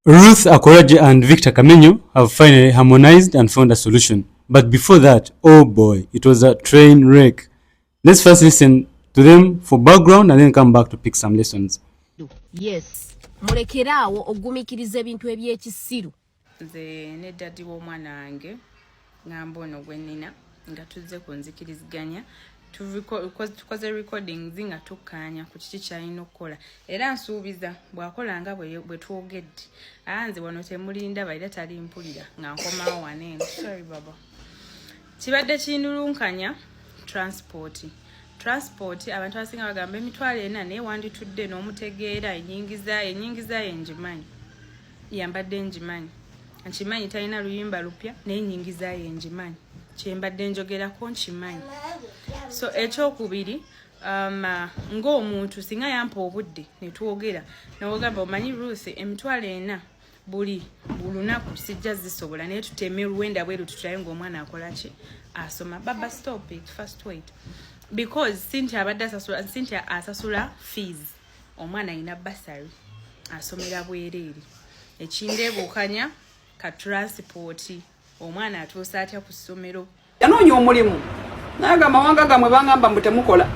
Ruth Akoragye and Victor Kamenyo have finally harmonized and found a solution. But before that, oh boy, it was a train wreck. Let's first listen to them for background and then come back to pick some lessons. Yes. Mulekeraawo ogumikiriza ebintu eby'ekisiru. Nze ne daddy w'omwana wange ngamba ono gwe nnina nga tuzze ku nzikiriziganya tukoze recordings nga tukkaanya ku kiki kyalina okukola era nsuubiza bw'akola nga bwe twogedde nze wano temulinda era tali mpulira nga nkomawo waneeno. Sorry baba. Kibadde kindulunkanya transport abantu abasinga bagamba emitwalo ena naye wanditudde n'omutegeera ennyingiza yenjimanyi yambadde njimanyi nkimanyi talina luyimba lupya naye ennyingiza yenjimanyi kyembadde njogerako nkimanyi. So ekyokubiri ng'omuntu singa yampa obudde ne twogera nawogamba omanyi Ruth emitwalo ena buli lunaku sijja zisobola naye tuteme luwenda bweru tutulaye ng'omwana akola ki asoma. Baba stop it, first wait, because Cynthia asasula fees, omwana alina basari asomera bwereere ekindeebukanya ka transport omwana atuusa atya ku ssomero. Yanoonya omulimu naye amawanga gammwe bangamba mbu temukola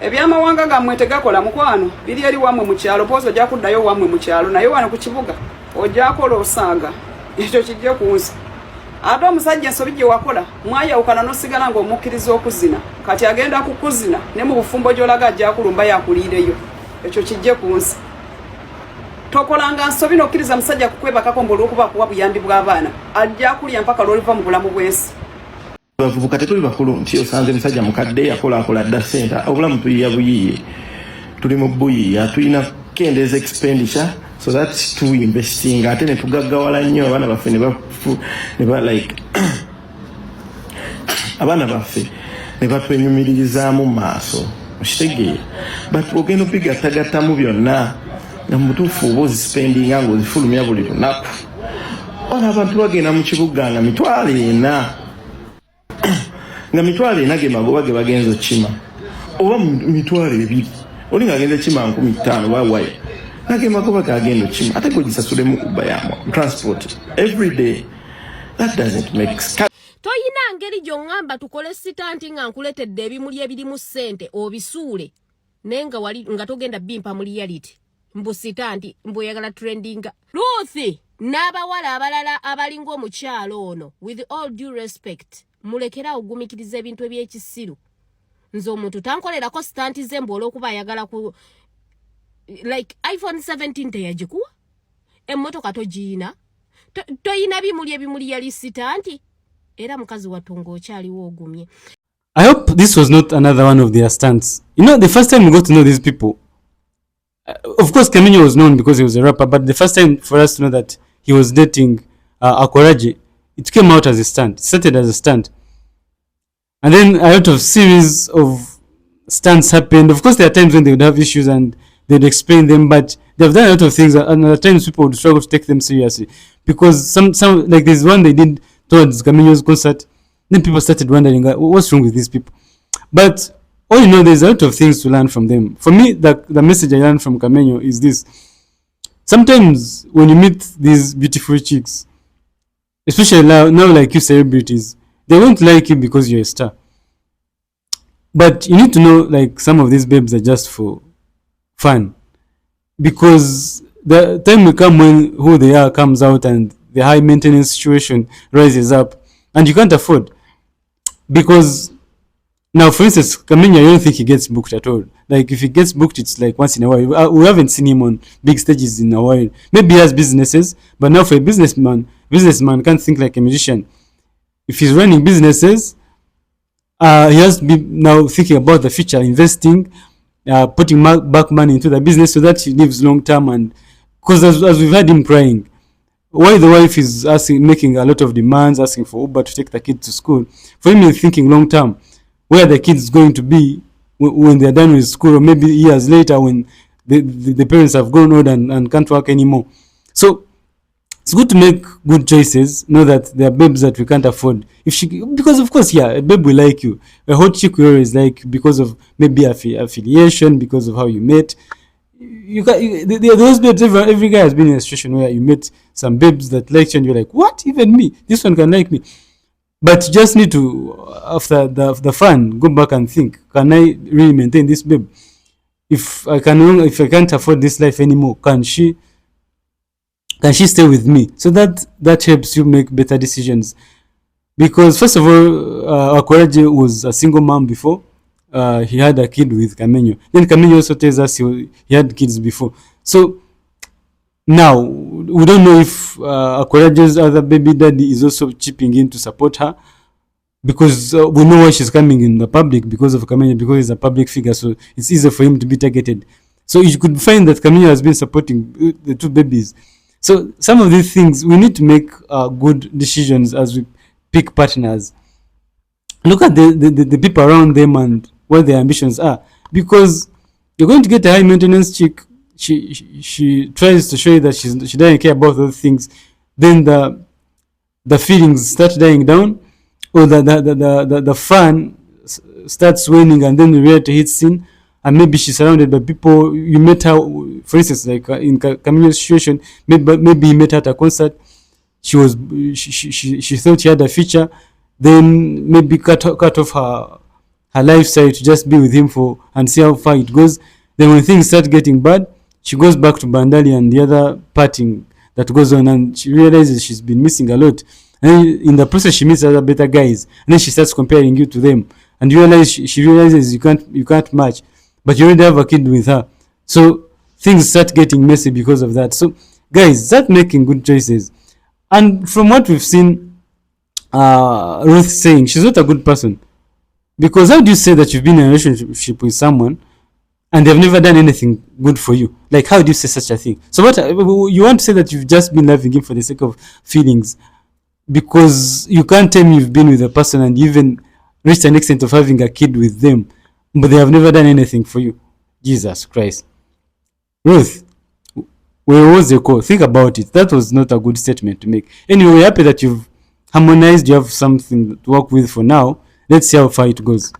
ebyamawanga gammwe tegakola mukwano biri eri wammwe mu kyalo poozi ojja kuddayo wammwe mu kyalo naye wano ku kibuga ojja kola osaaga ekyo kijje kunsi. Ate omusajja ensobi gye wakola mwayawukana n'osigala ng'omukkiriza okuzina kati agenda kukuzina ne mu bufumbo gy'olaga ajja kulumba yakuliireyo ekyo kijje kunsi. Tokolanga nsobi n'okkiriza musajja kukwebakako olw'okuba kuwa buyambi bw'abaana ajja kulya mpaka lw'oliva mu bulamu bw'ensi. Bavubuka tetuli bakulu nti osanze musajja mukadde akola dda senta obulamu tuyiya buyiye tuli mu buyiya tulina kendeeza expenditure so that to investing ate ne tugaggawala nnyo abaana baffe ne ba like abaana baffe ne batwenyumirizaamu maaso okitegeera but ogenda obigattagattamu byonna nga mu butuufu oba ozisipendinga ng'ozifulumya buli lunaku. Ola abantu bagenda mu kibuga nga mitwalo ena ge magoba ge bagenza okima oba mitwalo ebiri oli ng'agenda kima 50,000 bawaye nage magoba gagenda okima ate gogisasulemu kubayamu transport every day. That doesn't make sense. Toyina ngeri gy'oŋŋamba tukole sitanti nga nkuletedde ebimuli ebirimu ssente obisuule naye nga togenda bimpa mu reality mbu sitanti mbu oyagala trendinga. Ruth n'abawala abalala abalinga omukyalo ono, with all due respect, mulekera ogumikiriza ebintu eby'ekisiru. Nze omuntu tankolerako sitanti ze mbu olw'okuba ayagala ku like iPhone 17 teyagikuwa emmotoka togiyina toyina ebimuli yali sitanti era mukazi watunga okyaliwo ogumye. I hope this was not another one of their stunts. You know, the first time we got to know these people, of course Kamenyo was known because he was a rapper, but the first time for us to know that he was dating Akoragye, it came out as a stunt. It started as a stunt, and then a lot of series of stunts happened. Of course there are times when they would have issues and they'd explain them, but they've done a lot of things, and at times people would struggle to take them seriously because some like there's one they did towards Kamenyo's concert, then people started wondering what's wrong with these people. But all you know, there's a lot of things to learn from them. For me, the message I learned from Kamenyo is this: sometimes when you meet these beautiful chicks, especially now like you celebrities, they won't like you because you're a star. But you need to know, like, some of these babes are just for fun, because the time will come when who they are comes out and the high maintenance situation rises up and you can't afford. Because now, for instance, Kamenyo, I don't think he gets booked at all. Like, if he gets booked, it's like once in a while. We haven't seen him on big stages in a while. Maybe he has businesses, but now for a businessman can't think like a musician. If he's running businesses, he has to be now thinking about the future, investing, putting back money into the business so that he lives long term. And because as we've had him crying, while the wife is making a lot of demands, asking for Uber to take the kid to school, for him he's thinking long term, where the kid is going to be when they're done with school, or maybe years later when the parents have grown old and can't work anymore. So it's good to make good choices, know that there are babes that we can't afford. Because of course, yeah, a babe will like you. A hot chick will always like you because of maybe affiliation, because of how you met. those babes. Every guy has been in a situation where you met some babes that like you, and you're like, what? Even me, this one can like me. But you just need to, after the fun, go back and think: can I really maintain this babe? If I can't afford this life anymore, can she stay with me? So that helps you make better decisions. Because first of all, Akoragye was a single mom before. He had a kid with Kamenyo. Then Kamenyo also tells us he had kids before. So now we don't know if Akoragye's other baby daddy is also chipping in to support her, because we know why she's coming in the public, because of Kamenyo, because he's a public figure, so it's easier for him to be targeted. So you could find that Kamenyo has been supporting the two babies. So some of these things, we need to make good decisions as we pick partners. Look at the people around them and what their ambitions are, because you're going to get a high maintenance chick. She tries to show you that she doesn't care about those things. Then the feelings start dying down, or the fun starts waning, and then the reality hits in, and maybe she's surrounded by people. You met her, for instance, like in Kamenyo's situation, maybe you met her at a concert. She thought she had a future, then maybe cut off her lifestyle to just be with him and see how far it goes. Then when things start getting bad, she goes back to Bandali and the other partying that goes on, and she realizes she's been missing a lot. And in the process, she meets other better guys, and then she starts comparing you to them, and you realize she realizes you can't match, but you already have a kid with her. So things start getting messy because of that. So guys, start making good choices. And from what we've seen, Ruth saying she's not a good person, because how do you say that you've been in a relationship with someone and they've never done anything good for you? Like, how do you say such a thing? So what you want to say that you've just been loving him for the sake of feelings, because you can't tell me you've been with a person and you even reached an extent of having a kid with them, but they have never done anything for you. Jesus Christ. Ruth, where was the call? Think about it. That was not a good statement to make. Anyway, we're happy that you've harmonized. You have something to work with for now. Let's see how far it goes.